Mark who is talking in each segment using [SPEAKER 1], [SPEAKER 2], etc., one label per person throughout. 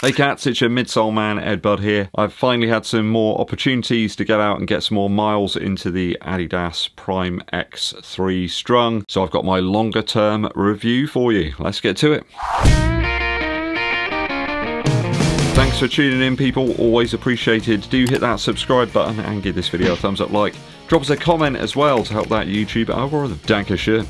[SPEAKER 1] Hey cats, it's your midsole man EDDBUD here. I've finally had some more opportunities to get out and get some more miles into the Adidas Primex 3 Strung, so I've got my longer term review for you. Let's get to it. Thanks for tuning in, people, always appreciated. Do hit that subscribe button and give this video a thumbs up like. Drop us a comment as well to help that YouTube algorithm. Dankeschön.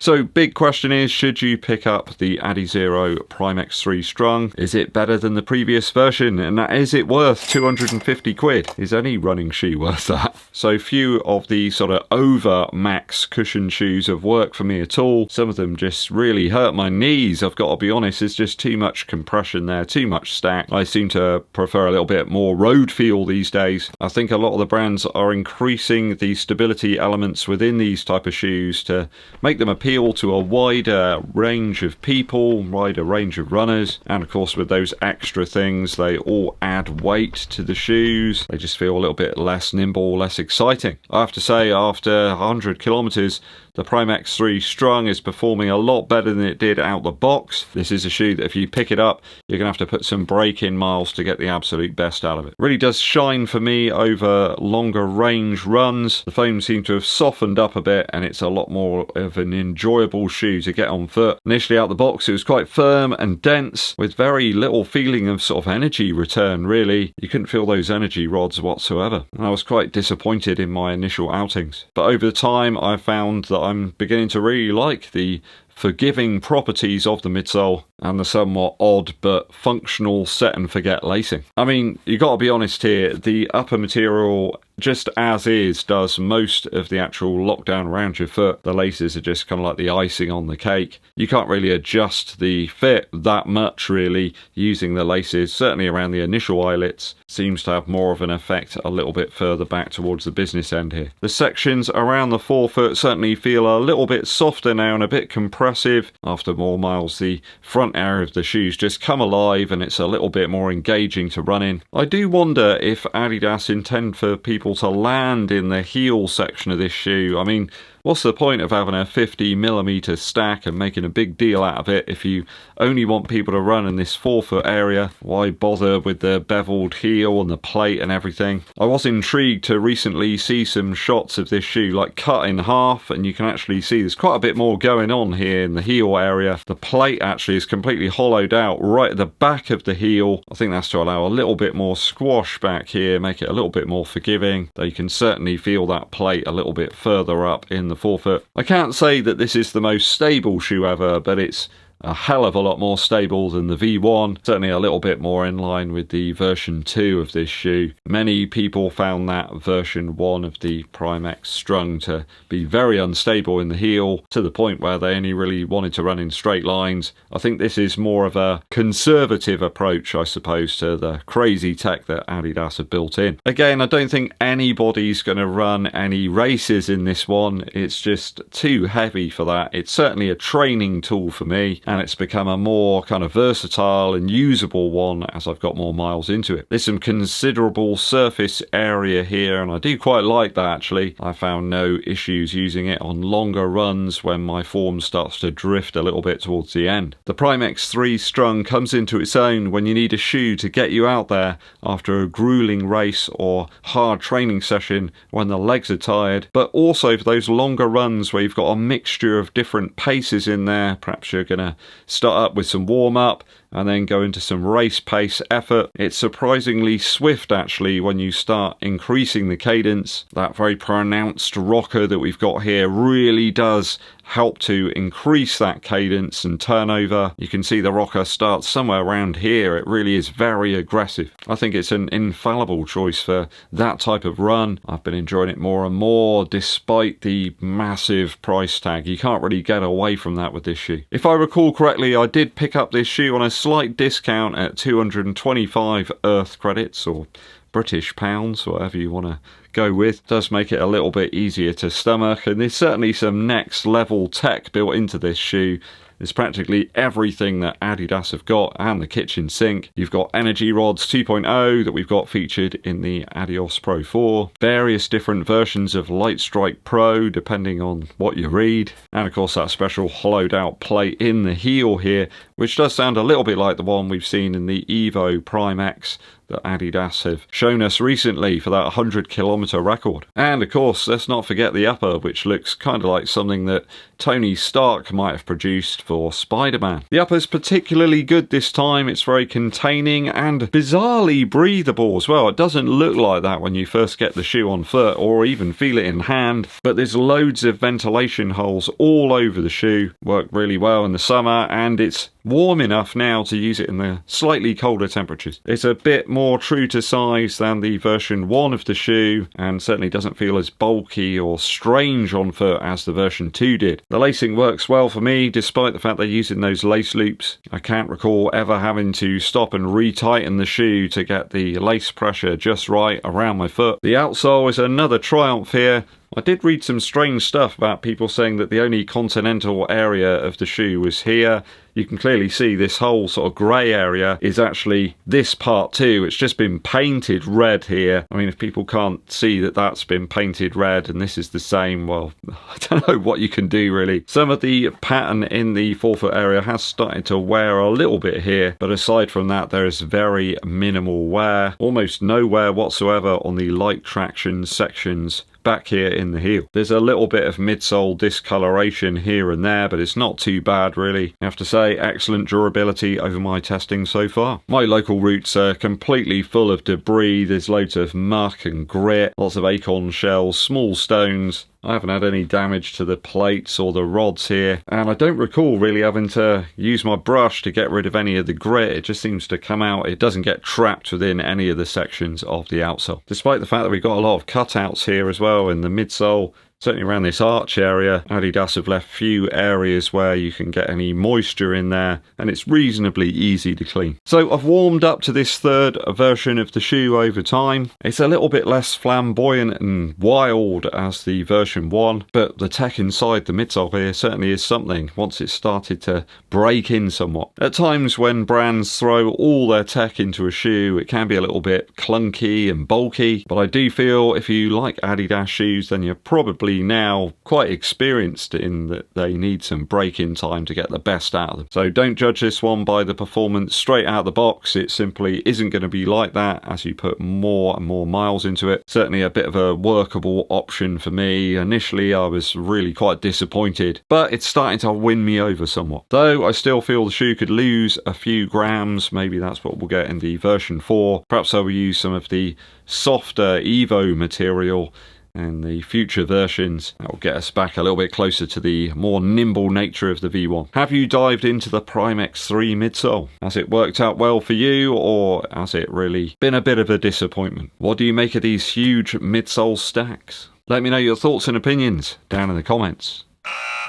[SPEAKER 1] So, big question is, should you pick up the Adizero Primex 3 Strung? Is it better than the previous version? And is it worth 250 quid? Is any running shoe worth that? So few of the sort of over max cushion shoes have worked for me at all. Some of them just really hurt my knees, I've got to be honest. There's just too much compression there, too much stack. I seem to prefer a little bit more road feel these days. I think a lot of the brands are increasing the stability elements within these type of shoes to make them appeal to a wider range of people, wider range of runners, and of course with those extra things they all add weight to the shoes. They just feel a little bit less nimble, less exciting. I have to say, after 100 kilometers, the Primex 3 Strung is performing a lot better than it did out the box. This is a shoe that if you pick it up, you're going to have to put some break-in miles to get the absolute best out of it. Really does shine for me over longer range runs. The foam seems to have softened up a bit and it's a lot more of an enjoyable shoe to get on foot. Initially out the box it was quite firm and dense with very little feeling of sort of energy return really. You couldn't feel those energy rods whatsoever. And I was quite disappointed in my initial outings. But over the time I found that I'm beginning to really like the forgiving properties of the midsole and the somewhat odd but functional set and forget lacing. I mean, you got to be honest here, the upper material just as is does most of the actual lockdown around your foot. The laces are just kind of like the icing on the cake. You can't really adjust the fit that much really using the laces, certainly around the initial eyelets. Seems to have more of an effect a little bit further back towards the business end here. The sections around the forefoot certainly feel a little bit softer now and a bit compressive. After more miles, the front area of the shoes just come alive and it's a little bit more engaging to run in. I do wonder if Adidas intend for people to land in the heel section of this shoe. I mean, what's the point of having a 50mm stack and making a big deal out of it if you only want people to run in this forefoot area? Why bother with the beveled heel and the plate and everything? I was intrigued to recently see some shots of this shoe like cut in half, and you can actually see there's quite a bit more going on here in the heel area. The plate actually is completely hollowed out right at the back of the heel. I think that's to allow a little bit more squash back here, make it a little bit more forgiving, though you can certainly feel that plate a little bit further up in the forefoot. I can't say that this is the most stable shoe ever, but it's a hell of a lot more stable than the V1, certainly a little bit more in line with the version 2 of this shoe. Many people found that version 1 of the Primex Strung to be very unstable in the heel, to the point where they only really wanted to run in straight lines. I think this is more of a conservative approach, I suppose, to the crazy tech that Adidas have built in. Again, I don't think anybody's going to run any races in this one. It's just too heavy for that. It's certainly a training tool for me, and it's become a more kind of versatile and usable one as I've got more miles into it. There's some considerable surface area here, and I do quite like that actually. I found no issues using it on longer runs when my form starts to drift a little bit towards the end. The Primex 3 Strung comes into its own when you need a shoe to get you out there after a grueling race or hard training session when the legs are tired, but also for those longer runs where you've got a mixture of different paces in there. Perhaps you're going to start up with some warm-up and then go into some race pace effort. It's surprisingly swift actually when you start increasing the cadence. That very pronounced rocker that we've got here really does help to increase that cadence and turnover. You can see the rocker starts somewhere around here. It really is very aggressive. I think it's an infallible choice for that type of run. I've been enjoying it more and more despite the massive price tag. You can't really get away from that with this shoe. If I recall correctly, I did pick up this shoe on a slight discount at 225 Earth credits, or British pounds, whatever you want to go with. It does make it a little bit easier to stomach, and there's certainly some next level tech built into this shoe It's practically everything that Adidas have got, and the kitchen sink. You've got energy rods 2.0 that we've got featured in the Adios Pro 4. Various different versions of Light Strike Pro, depending on what you read. And of course that special hollowed out plate in the heel here, which does sound a little bit like the one we've seen in the Evo Primex that Adidas have shown us recently for that 100-kilometer record. And of course, let's not forget the upper, which looks kind of like something that Tony Stark might have produced for Spider-Man. The upper's particularly good this time. It's very containing and bizarrely breathable as well. It doesn't look like that when you first get the shoe on foot or even feel it in hand, but there's loads of ventilation holes all over the shoe. Work really well in the summer, and it's warm enough now to use it in the slightly colder temperatures. It's a bit more true to size than the version 1 of the shoe, and certainly doesn't feel as bulky or strange on foot as the version 2 did. The lacing works well for me, despite the fact they're using those lace loops. I can't recall ever having to stop and retighten the shoe to get the lace pressure just right around my foot. The outsole is another triumph here. I did read some strange stuff about people saying that the only continental area of the shoe was here. You can clearly see this whole sort of grey area is actually this part too. It's just been painted red here. I mean, if people can't see that that's been painted red and this is the same, well, I don't know what you can do really. Some of the pattern in the forefoot area has started to wear a little bit here, but aside from that, there is very minimal wear. Almost no wear whatsoever on the light traction sections back here in the heel. There's a little bit of midsole discoloration here and there, but it's not too bad really. I have to say, excellent durability over my testing so far. My local routes are completely full of debris. There's loads of muck and grit, lots of acorn shells, small stones. I haven't had any damage to the plates or the rods here, and I don't recall really having to use my brush to get rid of any of the grit. It just seems to come out. It doesn't get trapped within any of the sections of the outsole. Despite the fact that we've got a lot of cutouts here as well in the midsole, certainly around this arch area, Adidas have left few areas where you can get any moisture in there, and it's reasonably easy to clean. So I've warmed up to this third version of the shoe over time. It's a little bit less flamboyant and wild as the version 1, but the tech inside the midsole here certainly is something once it's started to break in somewhat. At times when brands throw all their tech into a shoe, it can be a little bit clunky and bulky, but I do feel if you like Adidas shoes, then you're probably now quite experienced in that they need some break-in time to get the best out of them. So don't judge this one by the performance straight out of the box. It simply isn't going to be like that as you put more and more miles into it. Certainly a bit of a workable option for me. Initially I was really quite disappointed, but it's starting to win me over somewhat. Though I still feel the shoe could lose a few grams. Maybe that's what we'll get in the version 4. Perhaps I will use some of the softer Evo material and the future versions. That will get us back a little bit closer to the more nimble nature of the V1. Have you dived into the Primex 3 midsole? Has it worked out well for you, or has it really been a bit of a disappointment? What do you make of these huge midsole stacks? Let me know your thoughts and opinions down in the comments.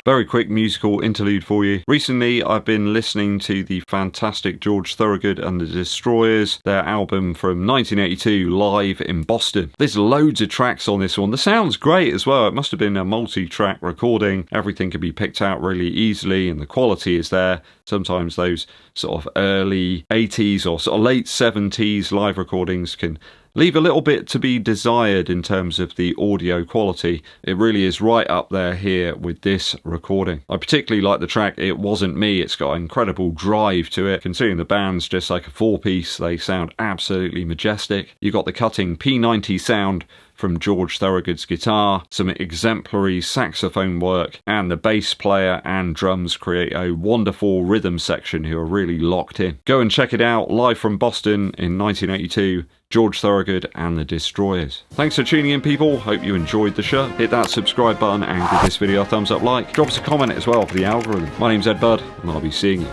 [SPEAKER 1] Very quick musical interlude for you. Recently I've been listening to the fantastic George Thorogood and the Destroyers, their album from 1982, live in Boston. There's loads of tracks on this one. The sound's great as well. It must have been a multi-track recording. Everything can be picked out really easily and the quality is there. Sometimes those sort of early 80s or sort of late 70s live recordings can leave a little bit to be desired in terms of the audio quality. It really is right up there here with this recording. I particularly like the track It Wasn't Me. It's got incredible drive to it. Considering the band's just like a 4-piece, they sound absolutely majestic. You've got the cutting P90 sound from George Thorogood's guitar, some exemplary saxophone work, and the bass player and drums create a wonderful rhythm section who are really locked in. Go and check it out, live from Boston in 1982, George Thorogood and the Destroyers. Thanks for tuning in, people. Hope you enjoyed the show. Hit that subscribe button and give this video a thumbs up like. Drop us a comment as well for the algorithm. My name's EDDBUD, and I'll be seeing you